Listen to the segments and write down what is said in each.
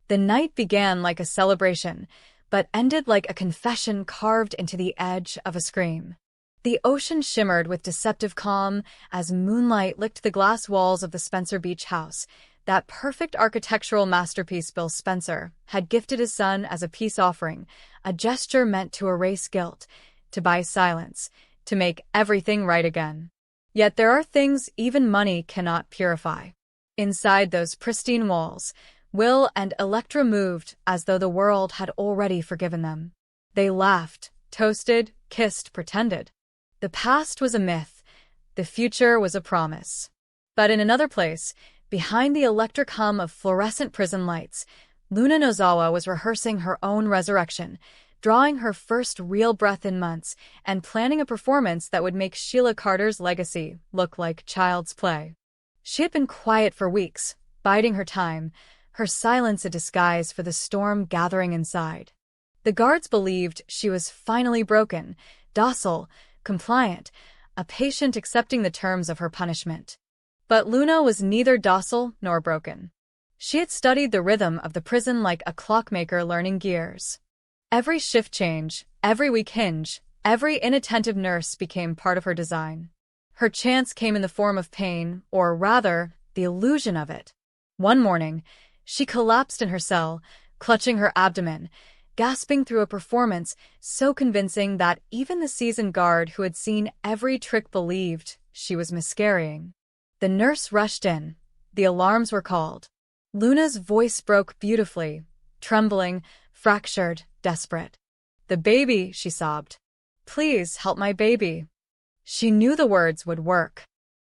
The night began like a celebration, but ended like a confession carved into the edge of a scream. The ocean shimmered with deceptive calm as moonlight licked the glass walls of the Spencer Beach house, that perfect architectural masterpiece Bill Spencer had gifted his son as a peace offering, a gesture meant to erase guilt, to buy silence, to make everything right again. Yet there are things even money cannot purify. Inside those pristine walls, Will and Electra moved as though the world had already forgiven them. They laughed, toasted, kissed, pretended. The past was a myth, the future was a promise. But in another place, behind the electric hum of fluorescent prison lights, Luna Nozawa was rehearsing her own resurrection, drawing her first real breath in months, and planning a performance that would make Sheila Carter's legacy look like child's play. She had been quiet for weeks, biding her time, her silence a disguise for the storm gathering inside. The guards believed she was finally broken, docile, compliant, a patient accepting the terms of her punishment. But Luna was neither docile nor broken. She had studied the rhythm of the prison like a clockmaker learning gears. Every shift change, every weak hinge, every inattentive nurse became part of her design. Her chance came in the form of pain, or rather, the illusion of it. One morning, she collapsed in her cell, clutching her abdomen, gasping through a performance so convincing that even the seasoned guard who had seen every trick believed she was miscarrying. The nurse rushed in. The alarms were called. Luna's voice broke beautifully, trembling, fractured, desperate. "The baby," she sobbed. "Please help my baby." She knew the words would work.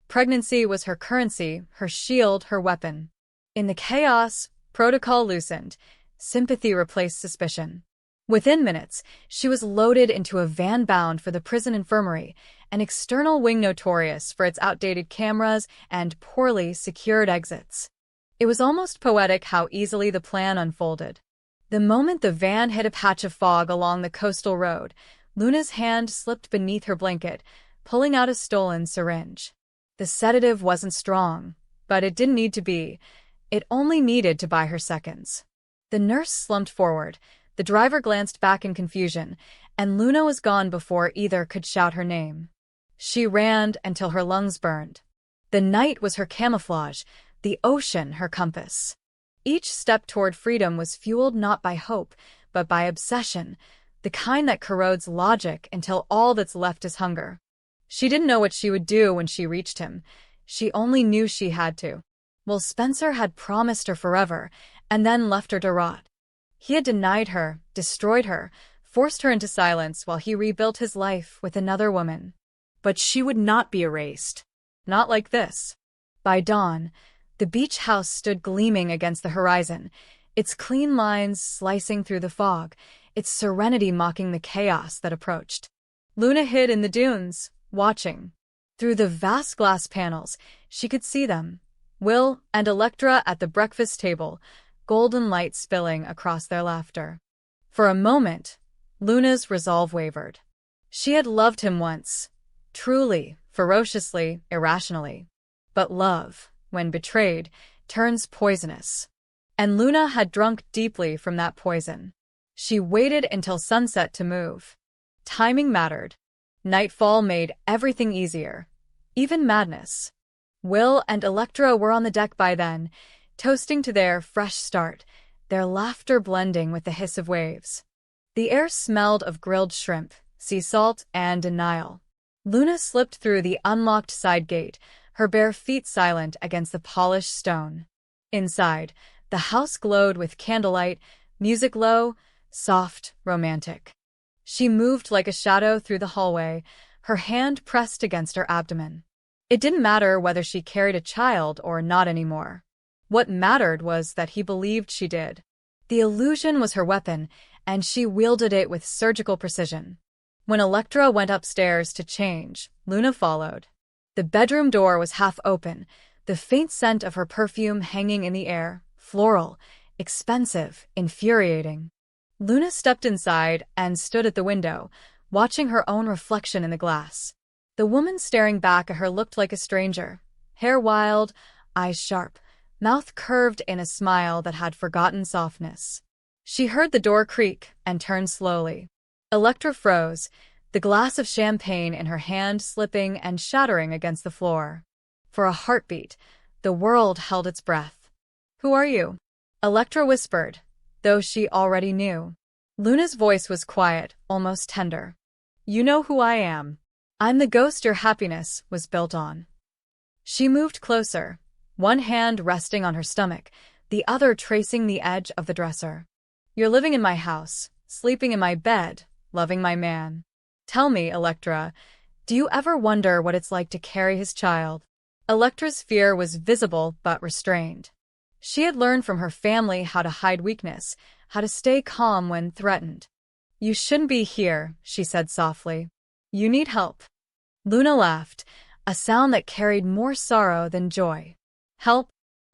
Pregnancy was her currency, her shield, her weapon. In the chaos, protocol loosened. Sympathy replaced suspicion. Within minutes, she was loaded into a van bound for the prison infirmary, an external wing notorious for its outdated cameras and poorly secured exits. It was almost poetic how easily the plan unfolded. The moment the van hit a patch of fog along the coastal road, Luna's hand slipped beneath her blanket, pulling out a stolen syringe. The sedative wasn't strong, but it didn't need to be. It only needed to buy her seconds. The nurse slumped forward, the driver glanced back in confusion, and Luna was gone before either could shout her name. She ran until her lungs burned. The night was her camouflage, the ocean her compass. Each step toward freedom was fueled not by hope, but by obsession, the kind that corrodes logic until all that's left is hunger. She didn't know what she would do when she reached him. She only knew she had to. Well, Spencer had promised her forever, and then left her to rot. He had denied her, destroyed her, forced her into silence while he rebuilt his life with another woman. But she would not be erased. Not like this. By dawn, the beach house stood gleaming against the horizon, its clean lines slicing through the fog, its serenity mocking the chaos that approached. Luna hid in the dunes, watching. Through the vast glass panels, she could see them. Will and Electra at the breakfast table, golden light spilling across their laughter. For a moment, Luna's resolve wavered. She had loved him once, truly, ferociously, irrationally. But love, when betrayed, turns poisonous. And Luna had drunk deeply from that poison. She waited until sunset to move. Timing mattered. Nightfall made everything easier, even madness. Will and Electra were on the deck by then, toasting to their fresh start, their laughter blending with the hiss of waves. The air smelled of grilled shrimp, sea salt, and denial. Luna slipped through the unlocked side gate, her bare feet silent against the polished stone. Inside, the house glowed with candlelight, music low, soft, romantic. She moved like a shadow through the hallway, her hand pressed against her abdomen. It didn't matter whether she carried a child or not anymore. What mattered was that he believed she did. The illusion was her weapon, and she wielded it with surgical precision. When Electra went upstairs to change, Luna followed. The bedroom door was half open, the faint scent of her perfume hanging in the air, floral, expensive, infuriating. Luna stepped inside and stood at the window, watching her own reflection in the glass. The woman staring back at her looked like a stranger, hair wild, eyes sharp, mouth curved in a smile that had forgotten softness. She heard the door creak and turned slowly. Electra froze, the glass of champagne in her hand slipping and shattering against the floor. For a heartbeat, the world held its breath. "Who are you?" Electra whispered, though she already knew. Luna's voice was quiet, almost tender. "You know who I am. I'm the ghost your happiness was built on." She moved closer, one hand resting on her stomach, the other tracing the edge of the dresser. "You're living in my house, sleeping in my bed, loving my man. Tell me, Electra, do you ever wonder what it's like to carry his child?" Electra's fear was visible but restrained. She had learned from her family how to hide weakness, how to stay calm when threatened. "You shouldn't be here," she said softly. "You need help." Luna laughed, a sound that carried more sorrow than joy. "Help?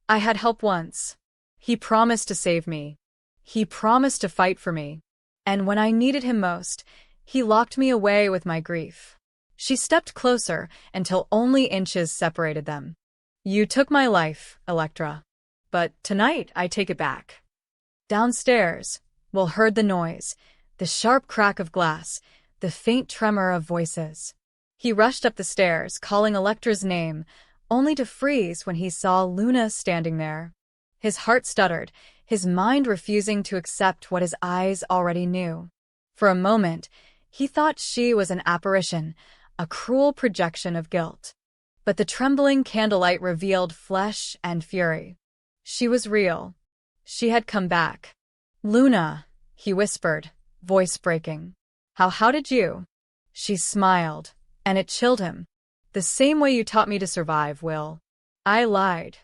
I had help once. He promised to save me. He promised to fight for me. And when I needed him most, he locked me away with my grief." She stepped closer until only inches separated them. "You took my life, Electra. But tonight I take it back." Downstairs, Will heard the noise, the sharp crack of glass, the faint tremor of voices. He rushed up the stairs, calling Electra's name, only to freeze when he saw Luna standing there. His heart stuttered, his mind refusing to accept what his eyes already knew. For a moment, he thought she was an apparition, a cruel projection of guilt. But the trembling candlelight revealed flesh and fury. She was real. She had come back. "Luna," he whispered, voice breaking. How did you?" She smiled, and it chilled him. "The same way you taught me to survive, Will. I lied."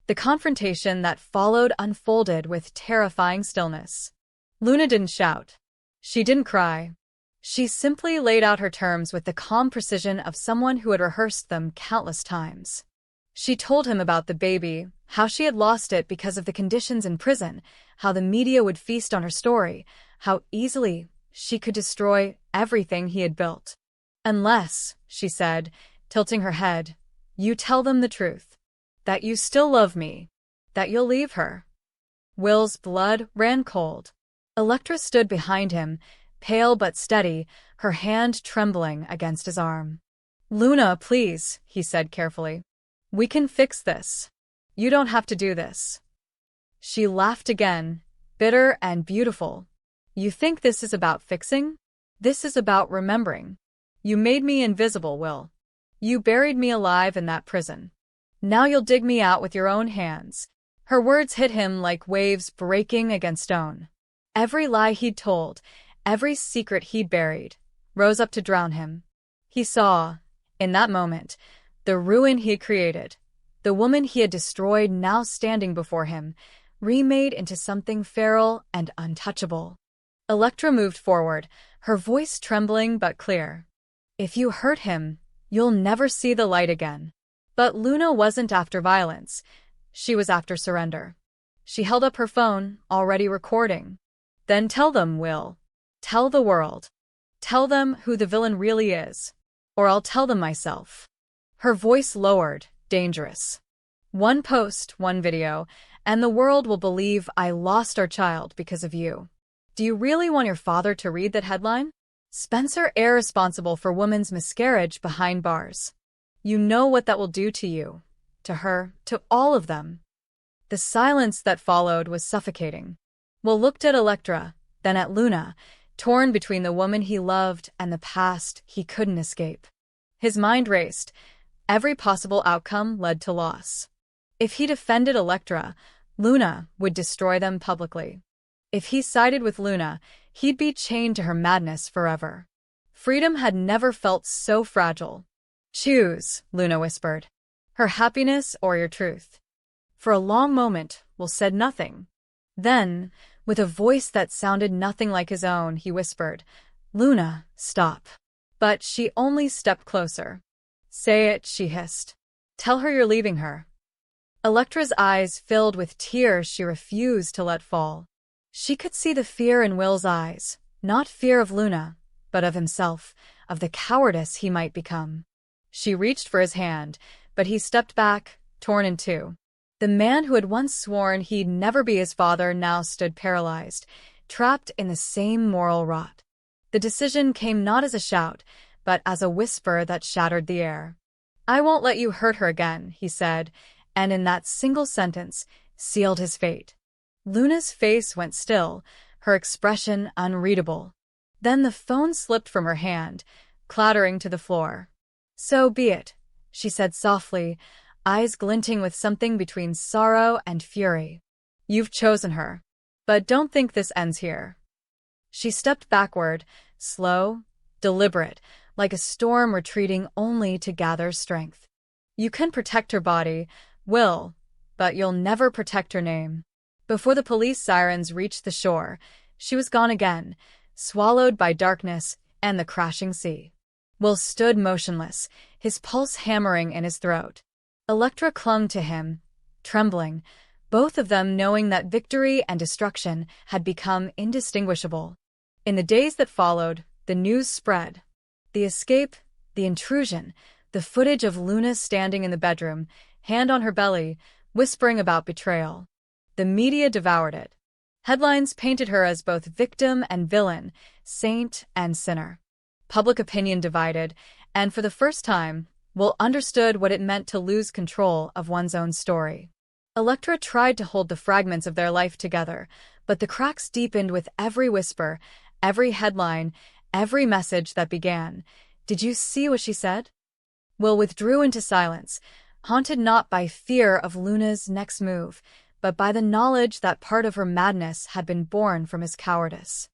The confrontation that followed unfolded with terrifying stillness. Luna didn't shout. She didn't cry. She simply laid out her terms with the calm precision of someone who had rehearsed them countless times. She told him about the baby, how she had lost it because of the conditions in prison, how the media would feast on her story, how easily she could destroy everything he had built. "Unless," she said, tilting her head, "you tell them the truth. That you still love me. That you'll leave her." Will's blood ran cold. Electra stood behind him, pale but steady, her hand trembling against his arm. "Luna, please," he said carefully. "We can fix this. You don't have to do this." She laughed again, bitter and beautiful. "You think this is about fixing? This is about remembering. You made me invisible, Will. You buried me alive in that prison. Now you'll dig me out with your own hands." Her words hit him like waves breaking against stone. Every lie he'd told, every secret he'd buried, rose up to drown him. He saw, in that moment, the ruin he had created, the woman he had destroyed now standing before him, remade into something feral and untouchable. Electra moved forward, her voice trembling but clear. "If you hurt him, you'll never see the light again." But Luna wasn't after violence. She was after surrender. She held up her phone, already recording. "Then tell them, Will. Tell the world. Tell them who the villain really is. Or I'll tell them myself." Her voice lowered, dangerous. "One post, one video, and the world will believe I lost our child because of you. Do you really want your father to read that headline? Spencer irresponsible for woman's miscarriage behind bars. You know what that will do to you, to her, to all of them." The silence that followed was suffocating. Will looked at Electra, then at Luna, torn between the woman he loved and the past he couldn't escape. His mind raced. Every possible outcome led to loss. If he defended Electra, Luna would destroy them publicly. If he sided with Luna, he'd be chained to her madness forever. Freedom had never felt so fragile. "Choose," Luna whispered. "Her happiness or your truth." For a long moment, Will said nothing. Then, with a voice that sounded nothing like his own, he whispered, "Luna, stop." But she only stepped closer. "Say it," she hissed. "Tell her you're leaving her." Electra's eyes filled with tears she refused to let fall. She could see the fear in Will's eyes, not fear of Luna, but of himself, of the cowardice he might become. She reached for his hand, but he stepped back, torn in two. The man who had once sworn he'd never be his father now stood paralyzed, trapped in the same moral rot. The decision came not as a shout, but as a whisper that shattered the air. "I won't let you hurt her again," he said, and in that single sentence sealed his fate. Luna's face went still, her expression unreadable. Then the phone slipped from her hand, clattering to the floor. "So be it," she said softly, eyes glinting with something between sorrow and fury. "You've chosen her. But don't think this ends here." She stepped backward, slow, deliberate, like a storm retreating only to gather strength. "You can protect her body, Will, but you'll never protect her name." Before the police sirens reached the shore, she was gone again, swallowed by darkness and the crashing sea. Will stood motionless, his pulse hammering in his throat. Electra clung to him, trembling, both of them knowing that victory and destruction had become indistinguishable. In the days that followed, the news spread. The escape, the intrusion, the footage of Luna standing in the bedroom, hand on her belly, whispering about betrayal. The media devoured it. Headlines painted her as both victim and villain, saint and sinner. Public opinion divided, and for the first time, Will understood what it meant to lose control of one's own story. Electra tried to hold the fragments of their life together, but the cracks deepened with every whisper, every headline, every message that began, "Did you see what she said?" Will withdrew into silence, haunted not by fear of Luna's next move, but by the knowledge that part of her madness had been born from his cowardice.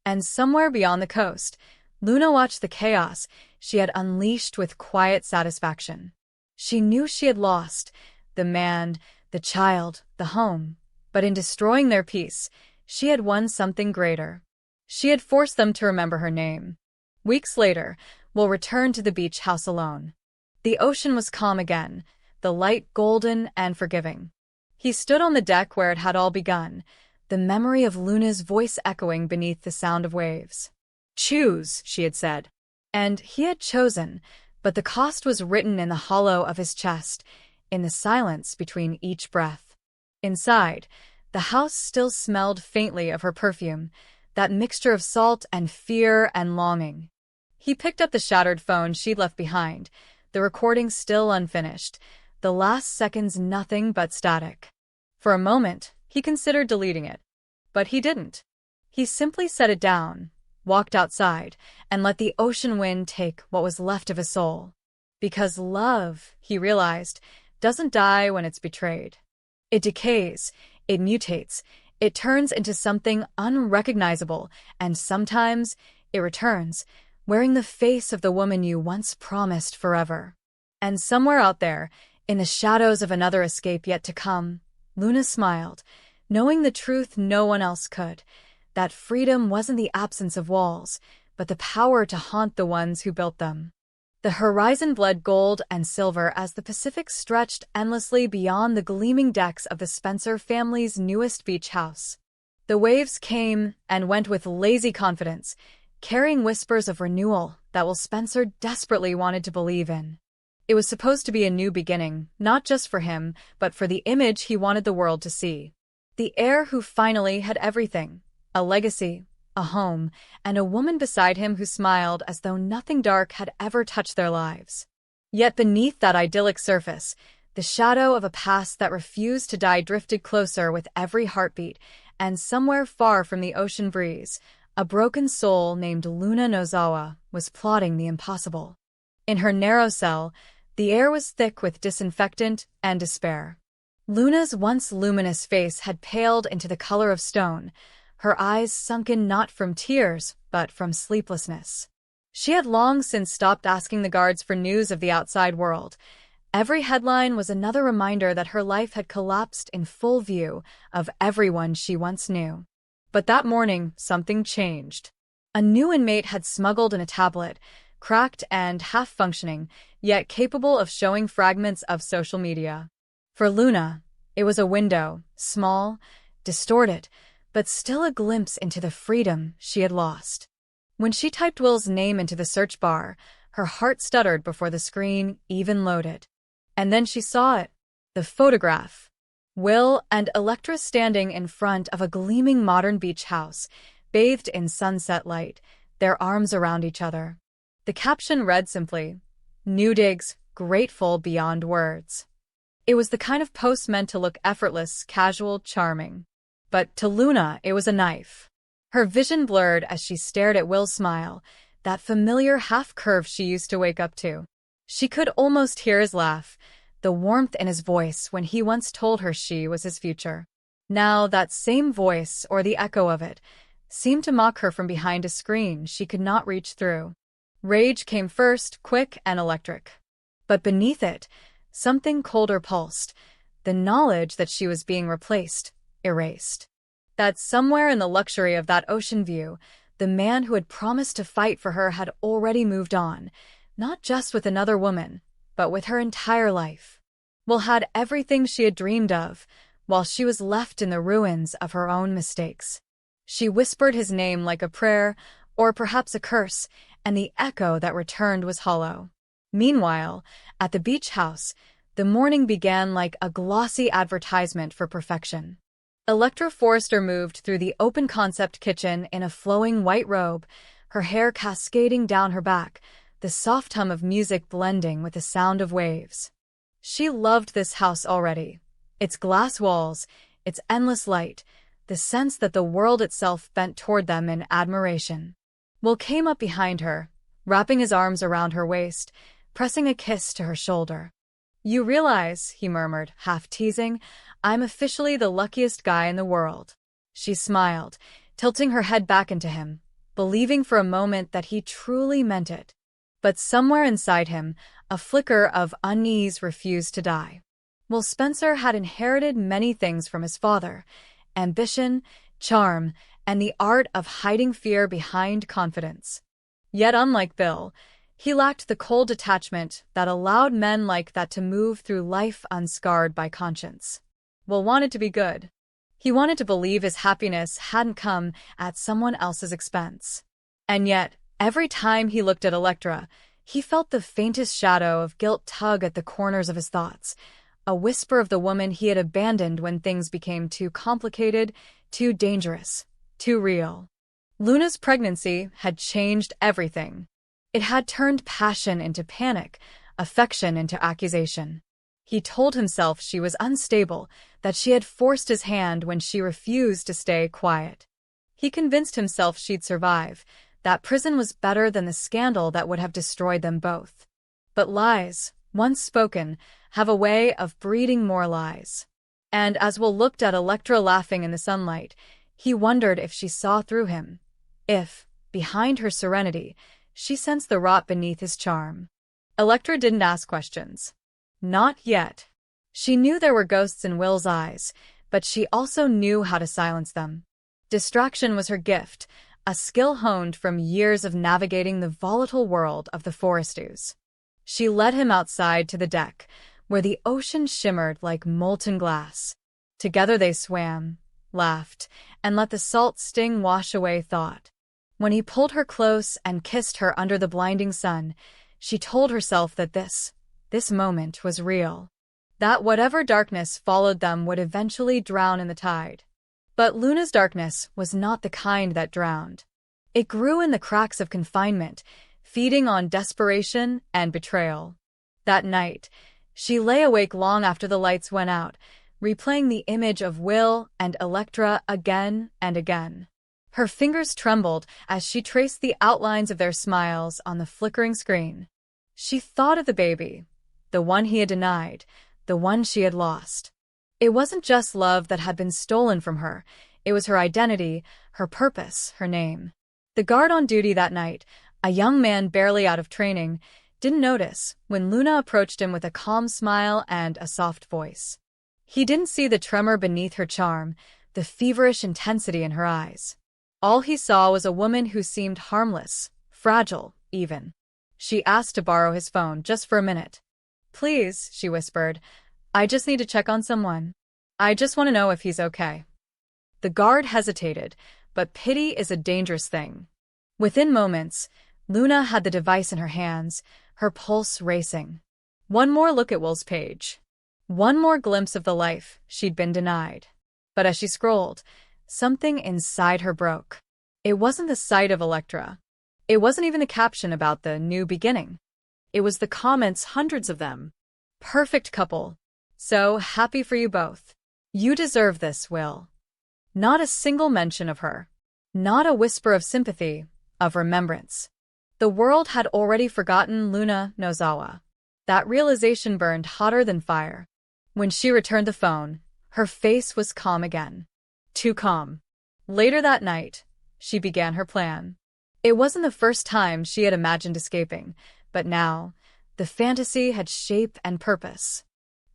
And somewhere beyond the coast, Luna watched the chaos she had unleashed with quiet satisfaction. She knew she had lost the man, the child, the home, but in destroying their peace, she had won something greater. She had forced them to remember her name. Weeks later, Will returned to the beach house alone. The ocean was calm again, the light golden and forgiving. He stood on the deck where it had all begun, the memory of Luna's voice echoing beneath the sound of waves. "Choose," she had said. And he had chosen, but the cost was written in the hollow of his chest, in the silence between each breath. Inside, the house still smelled faintly of her perfume, that mixture of salt and fear and longing. He picked up the shattered phone she'd left behind, the recording still unfinished, the last seconds nothing but static. For a moment, he considered deleting it, but he didn't. He simply set it down, walked outside, and let the ocean wind take what was left of his soul. Because love, he realized, doesn't die when it's betrayed. It decays, it mutates, it turns into something unrecognizable, and sometimes it returns, wearing the face of the woman you once promised forever. And somewhere out there, in the shadows of another escape yet to come, Luna smiled, knowing the truth no one else could, that freedom wasn't the absence of walls, but the power to haunt the ones who built them. The horizon bled gold and silver as the Pacific stretched endlessly beyond the gleaming decks of the Spencer family's newest beach house. The waves came and went with lazy confidence, carrying whispers of renewal that Will Spencer desperately wanted to believe in. It was supposed to be a new beginning, not just for him, but for the image he wanted the world to see. The heir who finally had everything. A legacy, a home, and a woman beside him who smiled as though nothing dark had ever touched their lives. Yet beneath that idyllic surface, the shadow of a past that refused to die drifted closer with every heartbeat, and somewhere far from the ocean breeze, a broken soul named Luna Nozawa was plotting the impossible. In her narrow cell, the air was thick with disinfectant and despair. Luna's once luminous face had paled into the color of stone, her eyes sunken not from tears, but from sleeplessness. She had long since stopped asking the guards for news of the outside world. Every headline was another reminder that her life had collapsed in full view of everyone she once knew. But that morning, something changed. A new inmate had smuggled in a tablet, cracked and half-functioning, yet capable of showing fragments of social media. For Luna, it was a window, small, distorted, but still a glimpse into the freedom she had lost. When she typed Will's name into the search bar, her heart stuttered before the screen even loaded. And then she saw it, the photograph. Will and Electra standing in front of a gleaming modern beach house, bathed in sunset light, their arms around each other. The caption read simply, "Newdigs, grateful beyond words." It was the kind of post meant to look effortless, casual, charming. But to Luna, it was a knife. Her vision blurred as she stared at Will's smile, that familiar half-curve she used to wake up to. She could almost hear his laugh, the warmth in his voice when he once told her she was his future. Now that same voice, or the echo of it, seemed to mock her from behind a screen she could not reach through. Rage came first, quick and electric. But beneath it, something colder pulsed, the knowledge that she was being replaced, erased. That somewhere in the luxury of that ocean view, the man who had promised to fight for her had already moved on, not just with another woman, but with her entire life. Will had everything she had dreamed of, while she was left in the ruins of her own mistakes. She whispered his name like a prayer, or perhaps a curse, and the echo that returned was hollow. Meanwhile, at the beach house, the morning began like a glossy advertisement for perfection. Electra Forrester moved through the open-concept kitchen in a flowing white robe, her hair cascading down her back, the soft hum of music blending with the sound of waves. She loved this house already. Its glass walls, its endless light, the sense that the world itself bent toward them in admiration. Will came up behind her, wrapping his arms around her waist, pressing a kiss to her shoulder. "You realize," he murmured, half teasing, "I'm officially the luckiest guy in the world." She smiled, tilting her head back into him, believing for a moment that he truly meant it. But somewhere inside him, a flicker of unease refused to die. Will Spencer had inherited many things from his father: ambition, charm, and the art of hiding fear behind confidence. Yet unlike Bill, he lacked the cold detachment that allowed men like that to move through life unscarred by conscience. Will wanted to be good. He wanted to believe his happiness hadn't come at someone else's expense. And yet, every time he looked at Electra, he felt the faintest shadow of guilt tug at the corners of his thoughts, a whisper of the woman he had abandoned when things became too complicated, too dangerous, too real. Luna's pregnancy had changed everything. It had turned passion into panic, affection into accusation. He told himself she was unstable, that she had forced his hand when she refused to stay quiet. He convinced himself she'd survive, that prison was better than the scandal that would have destroyed them both. But lies, once spoken, have a way of breeding more lies. And as Will looked at Electra laughing in the sunlight, he wondered if she saw through him. If, behind her serenity, she sensed the rot beneath his charm. Electra didn't ask questions. Not yet. She knew there were ghosts in Will's eyes, but she also knew how to silence them. Distraction was her gift, a skill honed from years of navigating the volatile world of the Forrestus. She led him outside to the deck, where the ocean shimmered like molten glass. Together they swam, laughed, and let the salt sting wash away thought. When he pulled her close and kissed her under the blinding sun, she told herself that this moment was real. That whatever darkness followed them would eventually drown in the tide. But Luna's darkness was not the kind that drowned. It grew in the cracks of confinement, feeding on desperation and betrayal. That night, she lay awake long after the lights went out, replaying the image of Will and Electra again and again. Her fingers trembled as she traced the outlines of their smiles on the flickering screen. She thought of the baby, the one he had denied, the one she had lost. It wasn't just love that had been stolen from her, it was her identity, her purpose, her name. The guard on duty that night, a young man barely out of training, didn't notice when Luna approached him with a calm smile and a soft voice. He didn't see the tremor beneath her charm, the feverish intensity in her eyes. All he saw was a woman who seemed harmless, fragile, even. She asked to borrow his phone just for a minute. "Please," she whispered, "I just need to check on someone. I just want to know if he's okay." The guard hesitated, but pity is a dangerous thing. Within moments, Luna had the device in her hands, her pulse racing. One more look at Will's page. One more glimpse of the life she'd been denied. But as she scrolled, something inside her broke. It wasn't the sight of Electra. It wasn't even the caption about the new beginning. It was the comments, hundreds of them. Perfect couple. So happy for you both. You deserve this, Will. Not a single mention of her. Not a whisper of sympathy, of remembrance. The world had already forgotten Luna Nozawa. That realization burned hotter than fire. When she returned the phone, her face was calm again. Too calm. Later that night, she began her plan. It wasn't the first time she had imagined escaping, but now, the fantasy had shape and purpose.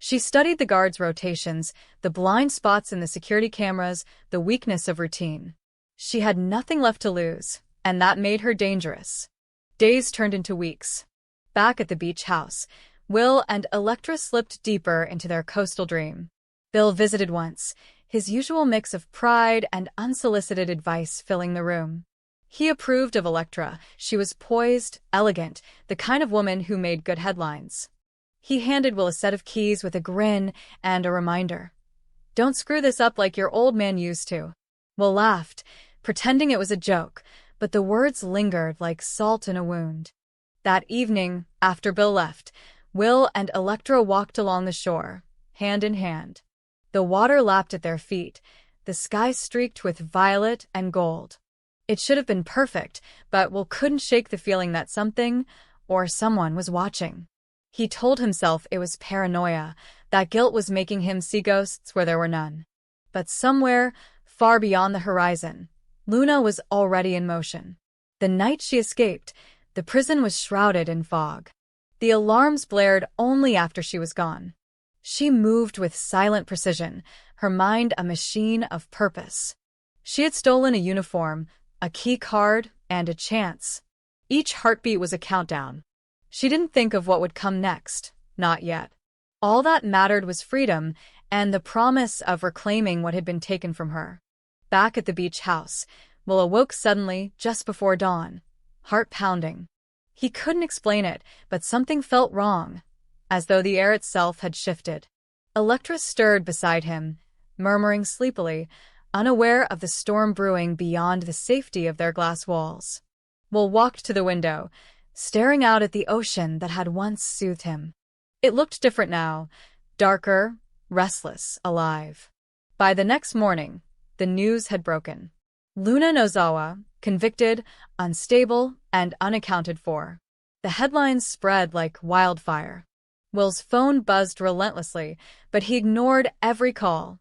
She studied the guards' rotations, the blind spots in the security cameras, the weakness of routine. She had nothing left to lose, and that made her dangerous. Days turned into weeks. Back at the beach house, Will and Electra slipped deeper into their coastal dream. Bill visited once, his usual mix of pride and unsolicited advice filling the room. He approved of Electra. She was poised, elegant, the kind of woman who made good headlines. He handed Will a set of keys with a grin and a reminder. "Don't screw this up like your old man used to." Will laughed, pretending it was a joke, but the words lingered like salt in a wound. That evening, after Bill left, Will and Electra walked along the shore, hand in hand. The water lapped at their feet, the sky streaked with violet and gold. It should have been perfect, but Will couldn't shake the feeling that something, or someone, was watching. He told himself it was paranoia, that guilt was making him see ghosts where there were none. But somewhere, far beyond the horizon, Luna was already in motion. The night she escaped, the prison was shrouded in fog. The alarms blared only after she was gone. She moved with silent precision, her mind a machine of purpose. She had stolen a uniform, a key card, and a chance. Each heartbeat was a countdown. She didn't think of what would come next, not yet. All that mattered was freedom and the promise of reclaiming what had been taken from her. Back at the beach house, Will awoke suddenly just before dawn, heart pounding. He couldn't explain it, but something felt wrong, as though the air itself had shifted. Electra stirred beside him, murmuring sleepily, unaware of the storm brewing beyond the safety of their glass walls. Will walked to the window, staring out at the ocean that had once soothed him. It looked different now, darker, restless, alive. By the next morning, the news had broken. Luna Nozawa, convicted, unstable, and unaccounted for. The headlines spread like wildfire. Will's phone buzzed relentlessly, but he ignored every call.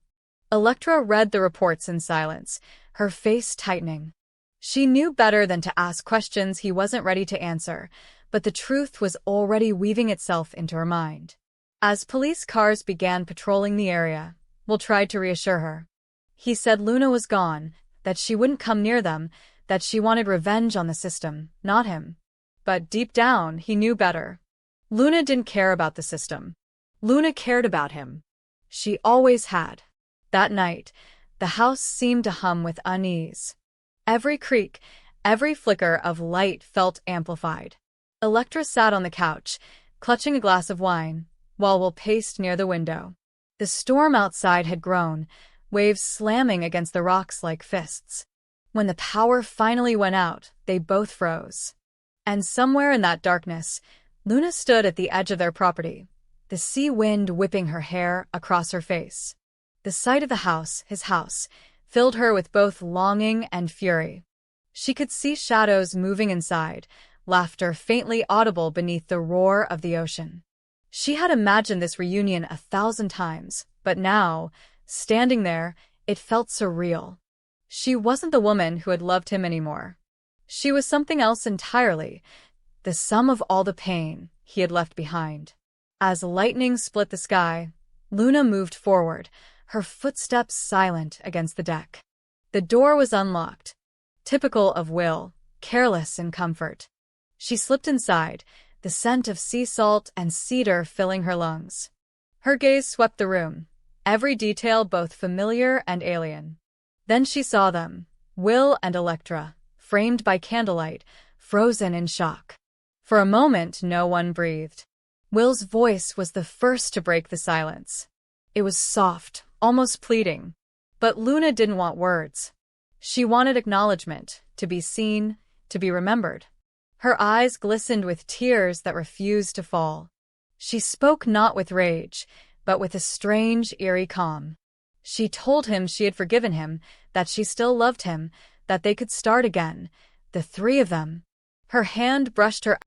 Electra read the reports in silence, her face tightening. She knew better than to ask questions he wasn't ready to answer, but the truth was already weaving itself into her mind. As police cars began patrolling the area, Will tried to reassure her. He said Luna was gone, that she wouldn't come near them, that she wanted revenge on the system, not him. But deep down, he knew better. Luna didn't care about the system. Luna cared about him. She always had. That night, the house seemed to hum with unease. Every creak, every flicker of light felt amplified. Electra sat on the couch, clutching a glass of wine, while Will paced near the window. The storm outside had grown, waves slamming against the rocks like fists. When the power finally went out, they both froze. And somewhere in that darkness, Luna stood at the edge of their property, the sea wind whipping her hair across her face. The sight of the house, his house, filled her with both longing and fury. She could see shadows moving inside, laughter faintly audible beneath the roar of the ocean. She had imagined this reunion 1,000 times, but now, standing there, it felt surreal. She wasn't the woman who had loved him anymore. She was something else entirely, the sum of all the pain he had left behind. As lightning split the sky, Luna moved forward, her footsteps silent against the deck. The door was unlocked. Typical of Will, careless in comfort. She slipped inside, the scent of sea salt and cedar filling her lungs. Her gaze swept the room, every detail both familiar and alien. Then she saw them, Will and Electra, framed by candlelight, frozen in shock. For a moment no one breathed. Will's voice was the first to break the silence. It was soft, almost pleading. But Luna didn't want words. She wanted acknowledgement, to be seen, to be remembered. Her eyes glistened with tears that refused to fall. She spoke not with rage, but with a strange, eerie calm. She told him she had forgiven him, that she still loved him, that they could start again, the three of them. Her hand brushed her